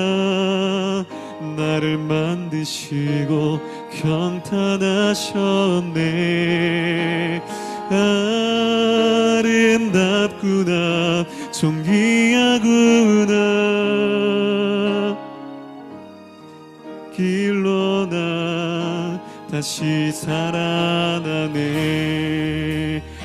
나를 만드시고 경탄하셨네. 아름답구나. 존귀하구나. 길로 나 다시 살아나네.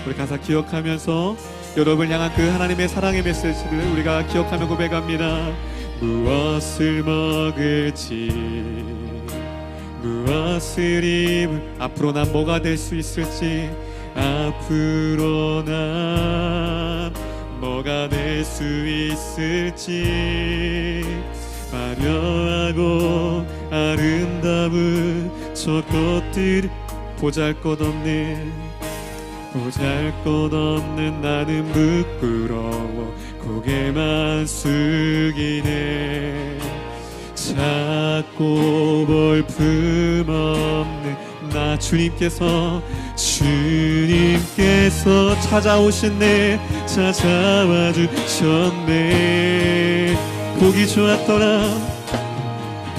우리 가사 기억하면서 여러분을 향한 그 하나님의 사랑의 메시지를 우리가 기억하며 고백합니다. 무엇을 먹을지 무엇을 입을 앞으로 난 뭐가 될 수 있을지 앞으로 난 뭐가 될 수 있을지 화려하고 아름다운 저 꽃들 보잘것없는 나는 부끄러워 고개만 숙이네. 작고 볼품없는 나 주님께서 찾아오셨네. 찾아와 주셨네. 보기 좋았더라.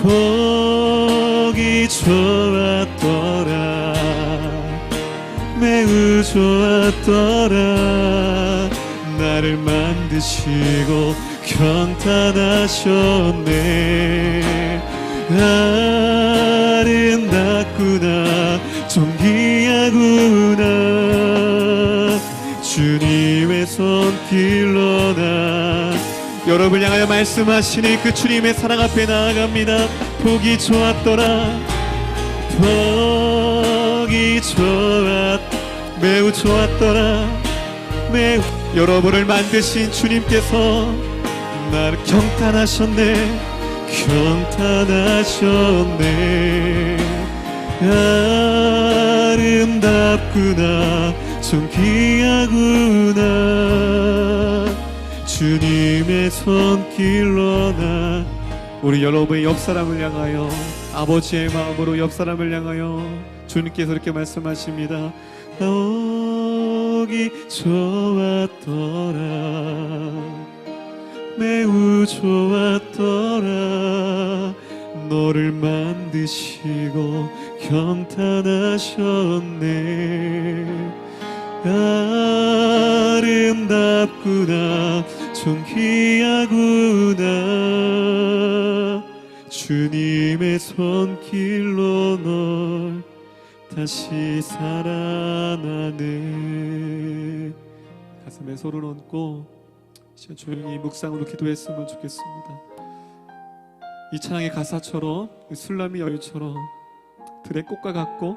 보기 좋았더라. 매우 좋았더라. 나를 만드시고 경탄하셨네. 아름답구나. 존귀하구나. 주님의 손길로 나 여러분을 향하여 말씀하시니 그 주님의 사랑 앞에 나아갑니다. 보기 좋았더라, 보기 매우 좋았더라, 매우. 여러분을 만드신 주님께서 나를 경탄하셨네, 경탄하셨네. 아름답구나, 존귀하구나. 주님의 손길로 나. 우리 여러분의 옆사람을 향하여, 아버지의 마음으로 옆사람을 향하여 주님께서 이렇게 말씀하십니다. 보기 좋았더라, 매우 좋았더라. 너를 만드시고 경탄하셨네. 아름답구나, 존귀하구나. 주님의 손길로 널 다시 살아나네. 가슴에 손을 얹고 조용히 묵상으로 기도했으면 좋겠습니다. 이 찬양의 가사처럼, 술람이 여유처럼 들의 꽃과 같고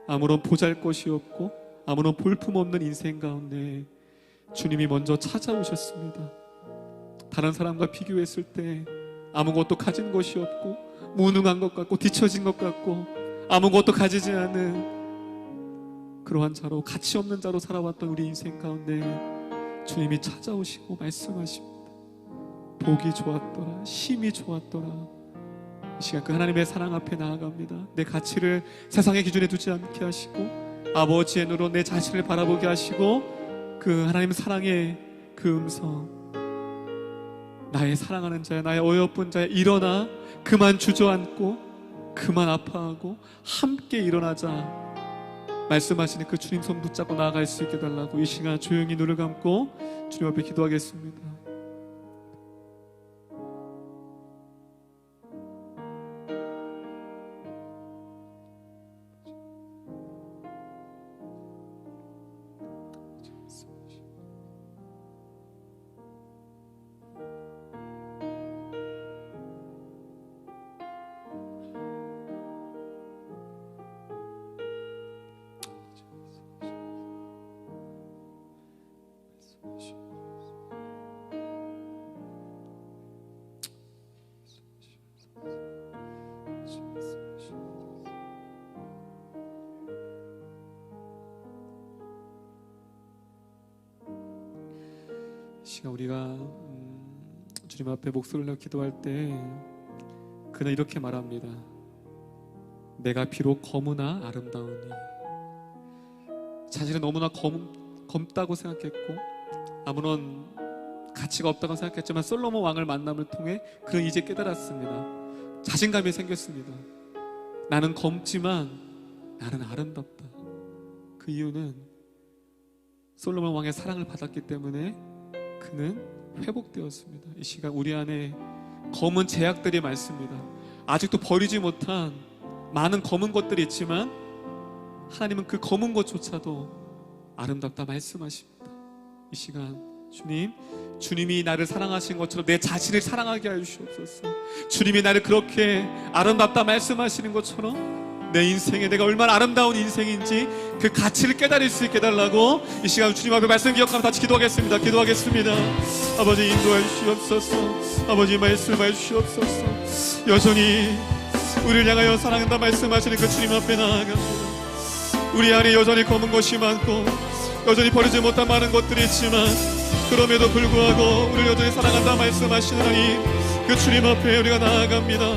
아무런 보잘것이 없고 아무런 볼품없는 인생 가운데 주님이 먼저 찾아오셨습니다. 다른 사람과 비교했을 때 아무것도 가진 것이 없고 무능한 것 같고 뒤처진 것 같고 아무것도 가지지 않은 그러한 자로, 가치 없는 자로 살아왔던 우리 인생 가운데 주님이 찾아오시고 말씀하십니다. 보기 좋았더라, 힘이 좋았더라. 이 시간 그 하나님의 사랑 앞에 나아갑니다. 내 가치를 세상의 기준에 두지 않게 하시고 아버지의 눈으로 내 자신을 바라보게 하시고 그 하나님 사랑의 그 음성, 나의 사랑하는 자야, 나의 어여쁜 자야, 일어나. 그만 주저앉고 그만 아파하고 함께 일어나자 말씀하시는 그 주님 손 붙잡고 나아갈 수 있게 달라고 이 시간 조용히 눈을 감고 주님 앞에 기도하겠습니다. 시간 우리가 주님 앞에 목소리를 내어 기도할 때 그는 이렇게 말합니다. 내가 비록 검으나 아름다우니. 자신은 너무나 검다고 생각했고 아무런 가치가 없다고 생각했지만 솔로몬 왕을 만남을 통해 그는 이제 깨달았습니다. 자신감이 생겼습니다. 나는 검지만 나는 아름답다. 그 이유는 솔로몬 왕의 사랑을 받았기 때문에 그는 회복되었습니다. 이 시간 우리 안에 검은 제약들이 많습니다. 아직도 버리지 못한 많은 검은 것들이 있지만 하나님은 그 검은 것조차도 아름답다 말씀하십니다. 이 시간 주님이 나를 사랑하신 것처럼 내 자신을 사랑하게 하여 주시옵소서. 주님이 나를 그렇게 아름답다 말씀하시는 것처럼 내 인생에 내가 얼마나 아름다운 인생인지 그 가치를 깨달을 수 있게 해달라고 이 시간 주님 앞에 말씀 기억하며 같이 기도하겠습니다. 아버지 인도해 주시옵소서. 아버지 말씀해 주시옵소서. 여전히 우리를 향하여 사랑한다 말씀하시는 그 주님 앞에 나아갑니다. 우리 안에 여전히 검은 것이 많고 여전히 버리지 못한 많은 것들이 있지만 그럼에도 불구하고 우리를 여전히 사랑한다 말씀하시는 하나님, 그 주님 앞에 우리가 나아갑니다.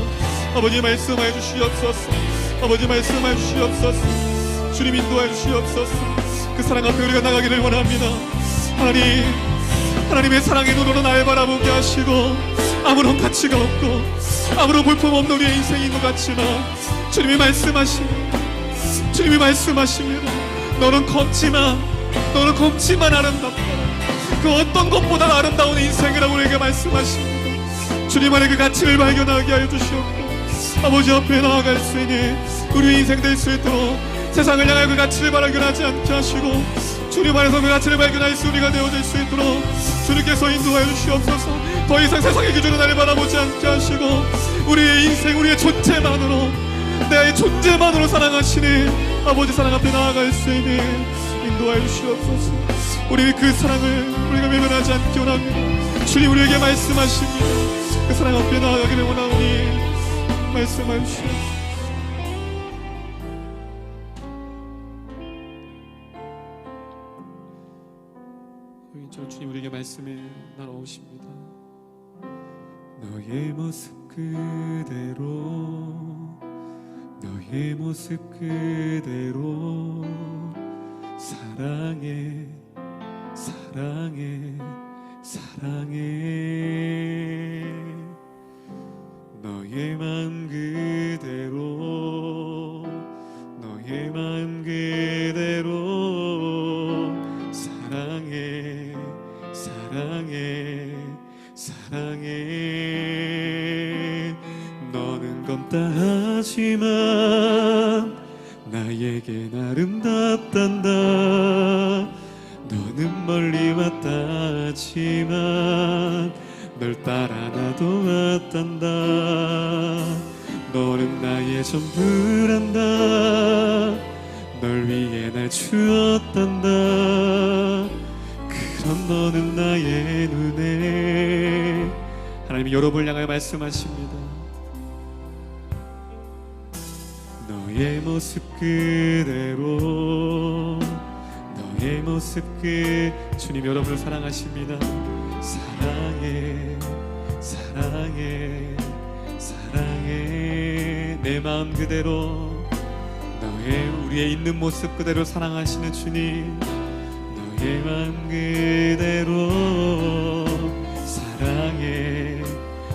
아버지 말씀해 주시옵소서. 아버지 말씀해 주시옵소서. 주님 인도해 주시옵소서. 그 사랑 앞에 우리가 나가기를 원합니다. 하나님의 사랑의 눈으로 나를 바라보게 하시고 아무런 가치가 없고 아무런 볼품없는 우리의 인생인 것 같지만 주님이 말씀하십니다. 너는 검지만 아름답다. 그 어떤 것보다 아름다운 인생이라고 우리에게 말씀하십니다. 주님 안에 그 가치를 발견하게 하여 주시옵고 아버지 앞에 나아갈 수 있는 우리 인생 될 수 있도록 세상을 향해 그 가치를 발견하지 않게 하시고 주님 안에서 그 가치를 발견할 수 우리가 되어질 수 있도록 주님께서 인도하여 주시옵소서. 더 이상 세상의 기준으로 나를 바라보지 않게 하시고 우리의 인생, 우리의 존재만으로, 내 존재만으로 사랑하시는 아버지 사랑 앞에 나아갈 수 있는 인도하여 주시옵소서. 우리 그 사랑을 우리가 외면하지 않기 원합니다. 주님 우리에게 말씀하십니다. 그 사랑 앞에 나아가기를 원하오니 말씀하여 주시옵소서. 주님 우리에게 말씀에 날아오십니다. 너의 모습 그대로, 너의 모습 그대로 사랑해, 사랑해, 사랑해. 너의 마음 그대로, 너의 마음 그대로 사랑해, 사랑해, 사랑해. 너는 검다 하지만 나에겐 아름답단다. 너는 멀리 왔다 하지만 널 따라 나도 왔단다. 너는 나의 전부란다. 널 위해 날 주었단다. 그런 너는 나의 눈에. 하나님이 여러분을 향하여 말씀하십니다. 너의 모습 그대로, 너의 모습 주님 여러분을 사랑하십니다. 사랑해, 사랑해, 사랑해. 내 마음 그대로, 너의 우리의 있는 모습 그대로 사랑하시는 주님, 너의 마음 그대로 사랑해,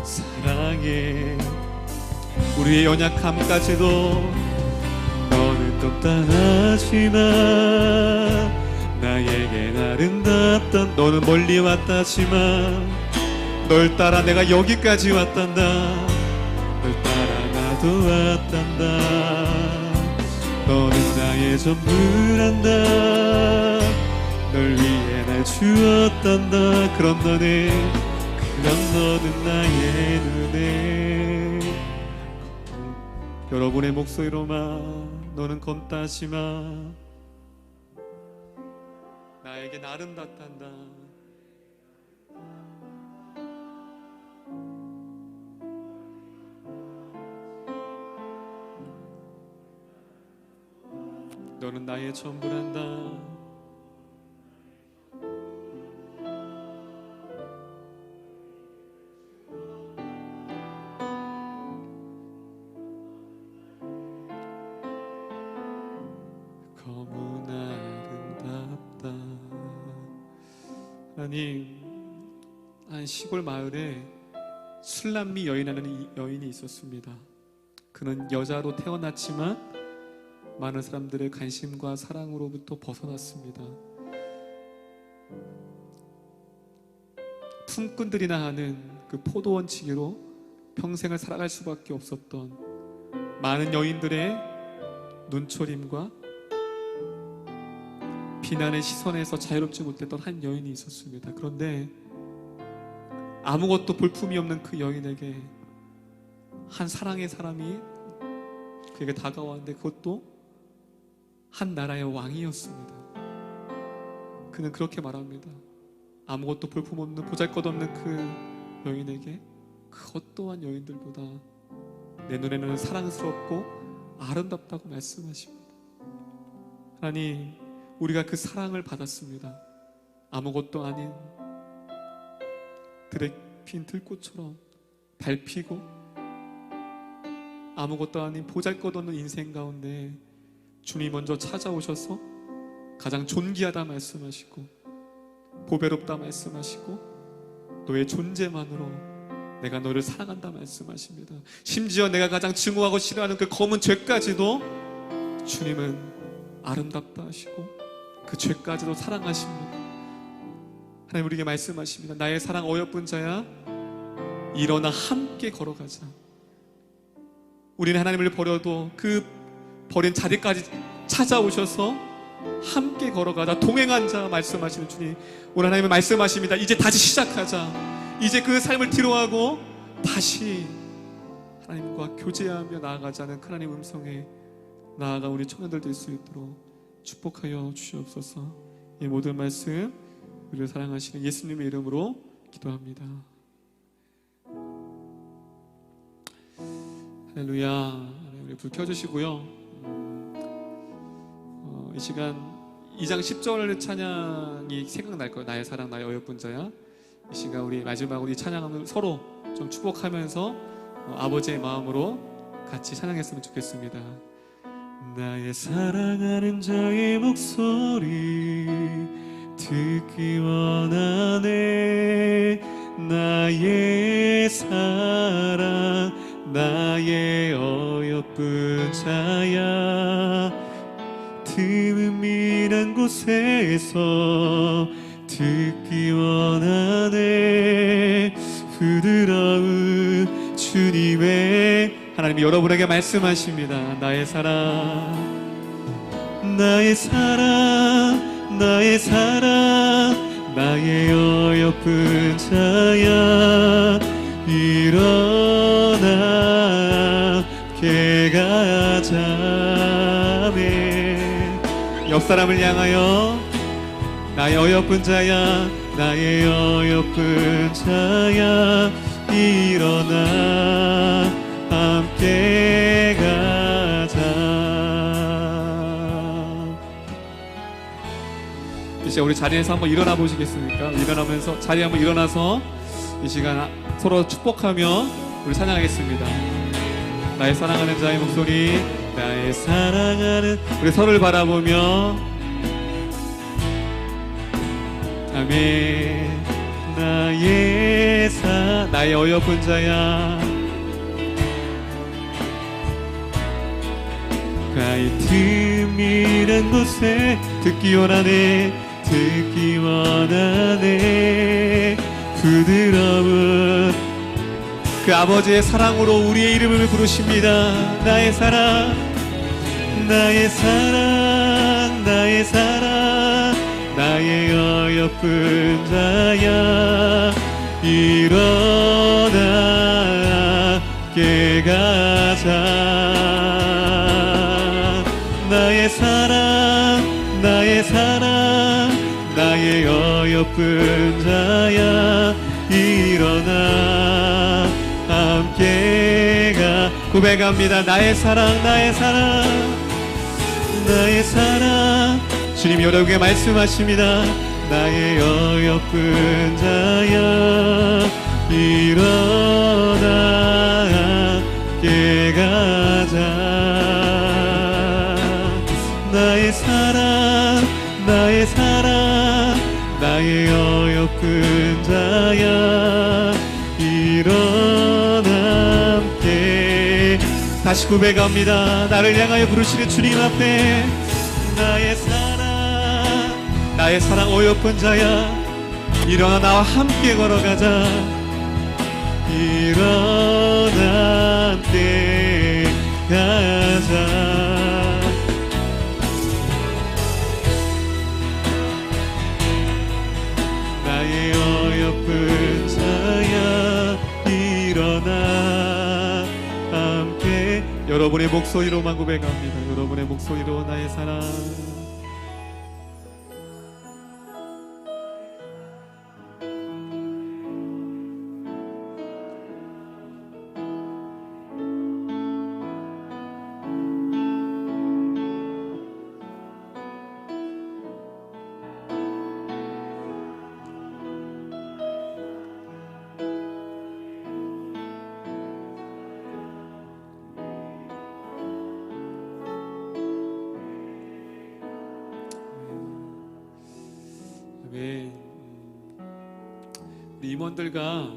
사랑해. 우리의 연약함까지도 너는 떴다하지만 나에겐 아름답던, 너는 멀리 왔다지만 널 따라 내가 여기까지 왔단다. 널 따라 나도 왔단다. 너는 나의 전부란다. 널 위해 날 주었단다. 그런 너는 나의 눈에. 여러분의 목소리로만 너는 검다지만 나에겐 아름답단다. 너는 나의 전부란다. 너무 아름답다. 하나님, 한 시골 마을에 술람미 여인이라는 여인이 있었습니다. 그는 여자로 태어났지만 많은 사람들의 관심과 사랑으로부터 벗어났습니다. 품꾼들이나 하는 그 포도원치기로 평생을 살아갈 수밖에 없었던 많은 여인들의 눈초림과 비난의 시선에서 자유롭지 못했던 한 여인이 있었습니다. 그런데 아무것도 볼품이 없는 그 여인에게 한 사랑의 사람이 그에게 다가왔는데 그것도 한 나라의 왕이었습니다. 그는 그렇게 말합니다. 아무것도 볼품없는 보잘것없는 그 여인에게 그 어떠한 여인들보다 내 눈에는 사랑스럽고 아름답다고 말씀하십니다. 하나님, 우리가 그 사랑을 받았습니다. 아무것도 아닌 들에 핀 들꽃처럼 밟히고 아무것도 아닌 보잘것없는 인생 가운데 주님 먼저 찾아오셔서 가장 존귀하다 말씀하시고 보배롭다 말씀하시고 너의 존재만으로 내가 너를 사랑한다 말씀하십니다. 심지어 내가 가장 증오하고 싫어하는 그 검은 죄까지도 주님은 아름답다 하시고 그 죄까지도 사랑하십니다. 하나님 우리에게 말씀하십니다. 나의 사랑 어여쁜 자야, 일어나 함께 걸어가자. 우리는 하나님을 버려도 그 버린 자리까지 찾아오셔서 함께 걸어가자. 동행한 자 말씀하시는 주님, 오늘 하나님의 말씀하십니다. 이제 다시 시작하자. 이제 그 삶을 뒤로하고 다시 하나님과 교제하며 나아가자는 하나님 음성에 나아가 우리 청년들 될 수 있도록 축복하여 주시옵소서. 이 모든 말씀 우리를 사랑하시는 예수님의 이름으로 기도합니다. 할렐루야. 우리 불 켜주시고요. 이 시간 2장 10절 찬양이 생각날 거예요. 나의 사랑 나의 어여쁜 자야. 이 시간 우리 마지막으로 이 찬양을 서로 좀 축복하면서 아버지의 마음으로 같이 찬양했으면 좋겠습니다. 나의 사랑하는 자의 목소리 듣기 원하네. 나의 사랑 나의 어여쁜 자야. 틈은 미란 곳에서 듣기 원하네. 부드러운 주님의 하나님이 여러분에게 말씀하십니다. 나의 사랑 나의 사랑 나의 사랑 나의 어여쁜 자야. 일어나 함께 가자네. 옆 사람을 향하여 나의 어여쁜 자야 나의 어여쁜 자야. 일어나 함께 가자. 이제 우리 자리에서 한번 일어나 보시겠습니까? 일어나면서 자리에 한번 일어나서 이 시간 서로 축복하며 우리 찬양하겠습니다. 나의 사랑하는 자의 목소리 나의 사랑하는 우리 서로를 바라보며 아멘. 나의 어여쁜 자야. 가히 틈이란 곳에 듣기 원하네. 듣기 원하네. 부드러운 그 아버지의 사랑으로 우리의 이름을 부르십니다. 나의 사랑 나의 사랑 나의 사랑 나의 어여쁜 자야. 일어나 함께 가자. 나의 사랑 나의 사랑 나의 어여쁜 자야. 일어나 함께 가. 고백합니다. 나의 사랑 나의 사랑 나의 사랑. 주님이 여러분에게 말씀하십니다. 나의 어여쁜 자야. 일어나 함께 가자. 나의 사랑 나의 사랑 나의 어여쁜 자야. 일어나 함께. 다시 고백합니다. 나를 향하여 부르시는 주님 앞에 나의 사랑 어여쁜 자야. 일어나 나와 함께 걸어가자. 일어나 함께 가자. 나의 어여쁜 자야. 일어나 함께. 여러분의 목소리로만 고백합니다. 여러분의 목소리로 나의 사랑. 우리 임원들과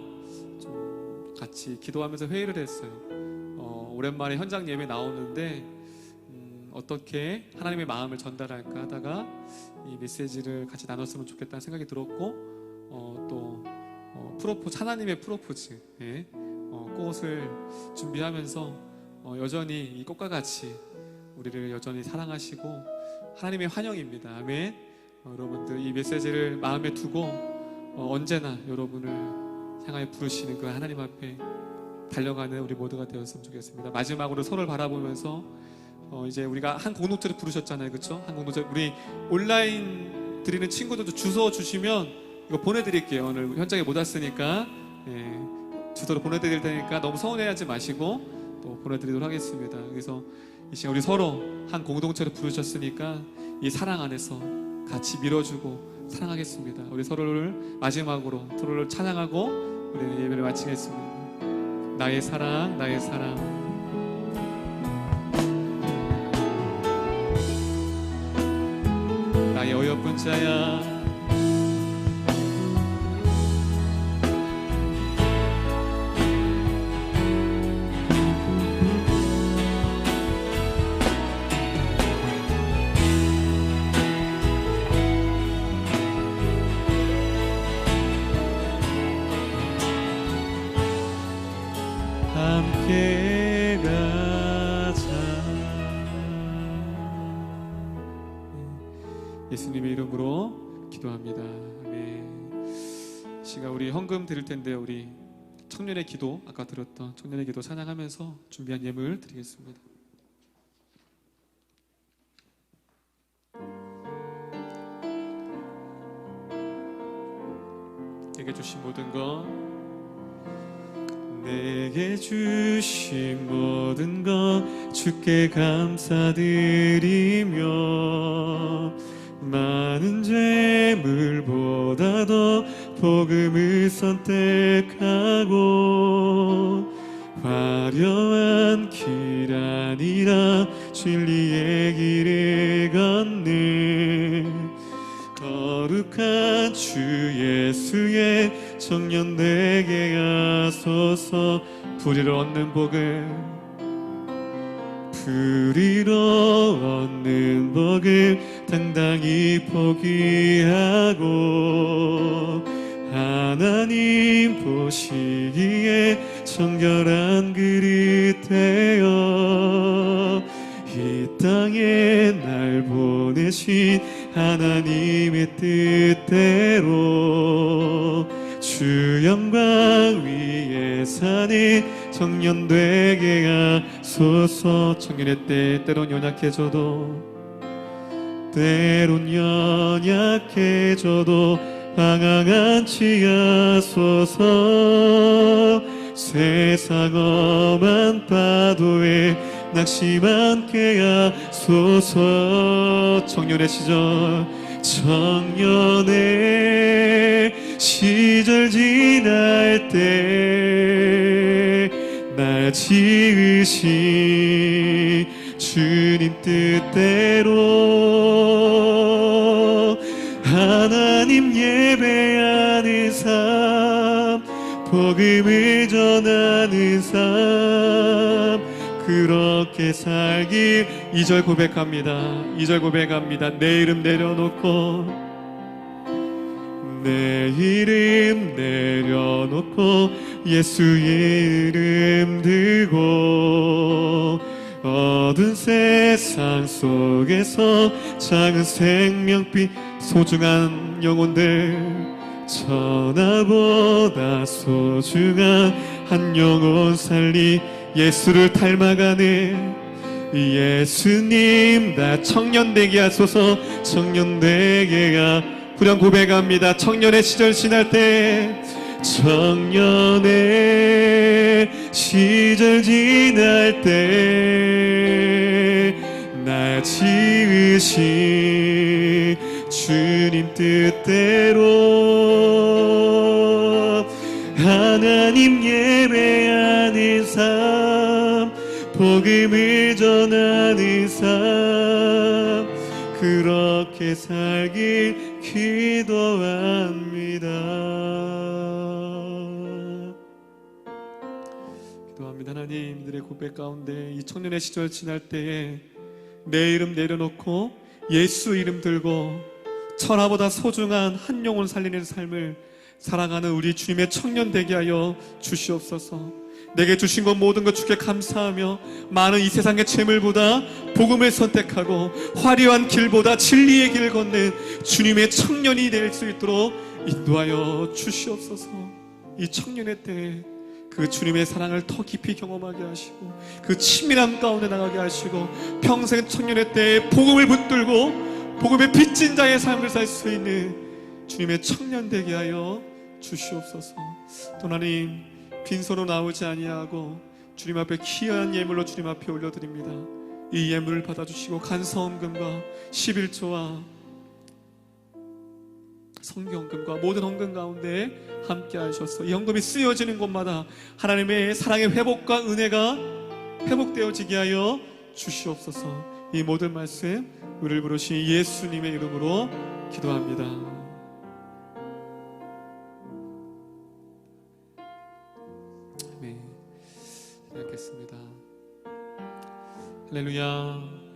좀 같이 기도하면서 회의를 했어요. 오랜만에 현장 예배 나오는데 어떻게 하나님의 마음을 전달할까 하다가 이 메시지를 같이 나눴으면 좋겠다는 생각이 들었고 또 하나님의 프로포즈 꽃을 준비하면서 여전히 이 꽃과 같이 우리를 여전히 사랑하시고 하나님의 환영입니다. 아멘. 여러분들 이 메시지를 마음에 두고 언제나 여러분을 향하여 부르시는 그 하나님 앞에 달려가는 우리 모두가 되었으면 좋겠습니다. 마지막으로 서로를 바라보면서 이제 우리가 한 공동체를 부르셨잖아요, 그렇죠? 한 공동체 우리 온라인 드리는 친구들도 주소 주시면 이거 보내드릴게요. 오늘 현장에 못 왔으니까 주소로 보내드릴 테니까 너무 서운해하지 마시고 또 보내드리도록 하겠습니다. 그래서 이 시간 우리 서로 한 공동체를 부르셨으니까 이 사랑 안에서 같이 밀어주고 사랑하겠습니다. 우리 서로를 마지막으로 서로를 찬양하고 우리는 예배를 마치겠습니다. 나의 사랑, 나의 사랑. 나의 어여쁜 자야. 함께 가자. 예수님의 이름으로 기도합니다. 아멘. 시간 우리 헌금 드릴 텐데 우리 청년의 기도, 아까 들었던 청년의 기도 찬양하면서 준비한 예물 드리겠습니다. 내게 주신 모든 것, 내게 주신 모든 것 주께 감사드리며 많은 재물보다도 복음을 선택하고 화려한 길 아니라 진리의 길을 걷는 거룩한 주 예수의 청년 되게 하소서. 불의로 얻는 복을 당당히 포기하고 하나님 보시기에 정결한 그릇 되어 이 땅에 날 보내신 하나님의 뜻대로 주 영광 위에 사는 청년 되게 하소서. 청년의 때 때론 연약해져도 방황하지 하소서. 세상 험한 파도에 낙심하게 하소서. 청년의 시절 지날 때 날 지으신 주님 뜻대로 하나님 예배하는 삶, 복음을 전하는 삶, 그렇게 살길 2절 고백합니다. 2절 고백합니다. 내 이름 내려놓고 예수의 이름 들고 어두운 세상 속에서 작은 생명빛 소중한 영혼들 전하보다 소중한 한 영혼 살리 예수를 닮아가는 예수님 나 청년 되게 하소서. 청년 되게 후렴 고백합니다. 청년의 시절 지날 때 날 지으신 주님 뜻대로 하나님 예배하는 삶, 복음을 전하는 삶, 그렇게 살길 기도합니다. 하나님들의 고백 가운데 이 청년의 시절 지날 때에 내 이름 내려놓고 예수 이름 들고 천하보다 소중한 한 영혼 살리는 삶을 살아가는 우리 주님의 청년 되게 하여 주시옵소서. 내게 주신 것 모든 것 주께 감사하며 많은 이 세상의 재물보다 복음을 선택하고 화려한 길보다 진리의 길을 걷는 주님의 청년이 될 수 있도록 인도하여 주시옵소서. 이 청년의 때에 그 주님의 사랑을 더 깊이 경험하게 하시고 그 친밀함 가운데 나가게 하시고 평생 청년의 때에 복음을 붙들고 복음의 빚진 자의 삶을 살 수 있는 주님의 청년 되게 하여 주시옵소서. 또 하나님, 빈손으로 나오지 아니하고 주님 앞에 귀한 예물로 주님 앞에 올려드립니다. 이 예물을 받아주시고 간서헌금과 11조와 성경헌금과 모든 헌금 가운데 함께 하셔서 이 헌금이 쓰여지는 곳마다 하나님의 사랑의 회복과 은혜가 회복되어지게 하여 주시옵소서. 이 모든 말씀 우리를 부르신 예수님의 이름으로 기도합니다. 아멘. 시작했습니다. 할렐루야.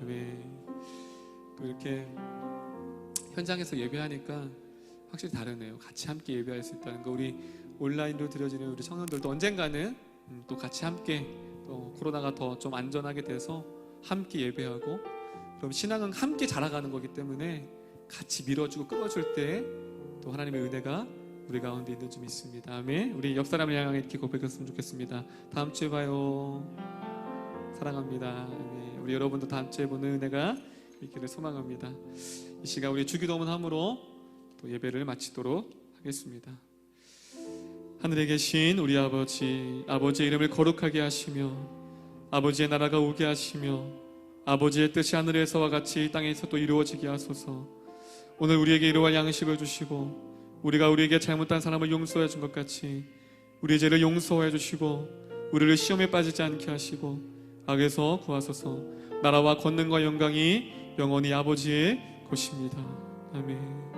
아멘. 또 이렇게 현장에서 예배하니까 확실히 다르네요. 같이 함께 예배할 수 있다는 거. 우리 온라인으로 드려지는 우리 청년들도 언젠가는 또 같이 함께 또 코로나가 더 좀 안전하게 돼서 함께 예배하고, 그럼 신앙은 함께 자라가는 거기 때문에 같이 밀어주고 끌어줄 때 또 하나님의 은혜가 우리 가운데 있는 줄 믿습니다. 아멘. 우리 옆 사람을 향해 이렇게 고백했으면 좋겠습니다. 다음 주에 봐요. 사랑합니다. 아멘. 우리 여러분도 다음 주에 보는 은혜가 있기를 소망합니다. 이 시간 우리 주기도문 함으로 또 예배를 마치도록 하겠습니다. 하늘에 계신 우리 아버지, 아버지의 이름을 거룩하게 하시며 아버지의 나라가 오게 하시며 아버지의 뜻이 하늘에서와 같이 땅에서 또 이루어지게 하소서. 오늘 우리에게 이루어갈 양식을 주시고 우리가 우리에게 잘못한 사람을 용서해 준 것 같이 우리의 죄를 용서해 주시고 우리를 시험에 빠지지 않게 하시고 악에서 구하소서. 나라와 권능과 영광이 영원히 아버지의 것입니다. 아멘.